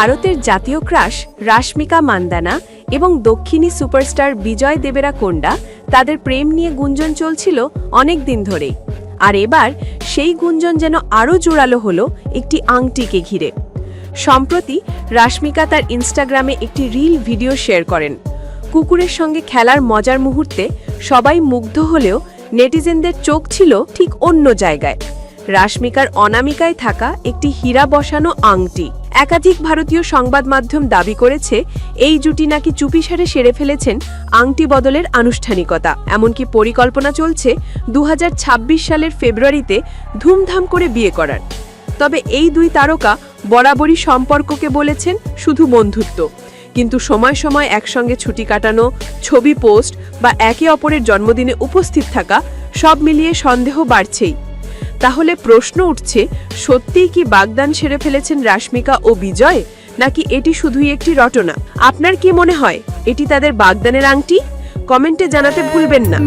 ভারতের জাতীয় ক্রাশ রাশমিকা মান্দানা এবং দক্ষিণী সুপারস্টার বিজয় দেবেরাকোন্ডা তাদের প্রেম নিয়ে গুঞ্জন চলছিল অনেক দিন ধরেই। আর এবার সেই গুঞ্জন যেন আরও জোরালো হলো একটি আংটিকে ঘিরে। সম্প্রতি রাশমিকা তার ইনস্টাগ্রামে একটি রিল ভিডিও শেয়ার করেন। কুকুরের সঙ্গে খেলার মজার মুহূর্তে সবাই মুগ্ধ হলেও নেটিজেনদের চোখ ছিল ঠিক অন্য জায়গায়। রাশমিকার অনামিকায় থাকা একটি হীরা বসানো আংটি। একাধিক ভারতীয় সংবাদ মাধ্যম দাবি করেছে এই জুটি নাকি চুপিসারে সেরে ফেলেছেন আংটি বদলের আনুষ্ঠানিকতা। এমনকি পরিকল্পনা চলছে 2026 সালের ফেব্রুয়ারিতে ধুমধাম করে বিয়ে করার। তবে এই দুই তারকা বরাবরই সম্পর্ককে বলেছেন শুধু বন্ধুত্ব, কিন্তু সময় সময় একসঙ্গে ছুটি কাটানো, ছবি পোস্ট বা একে অপরের জন্মদিনে উপস্থিত থাকা সব মিলিয়ে সন্দেহ বাড়ছেই। তাহলে প্রশ্ন উঠছে, সত্যিই কি বাগদান সেরে ফেলেছেন রাশমিকা ও বিজয়, নাকি এটি শুধুই একটি রটনা? আপনার কি মনে হয় এটি তাদের বাগদানের আংটি? কমেন্টে জানাতে ভুলবেন না।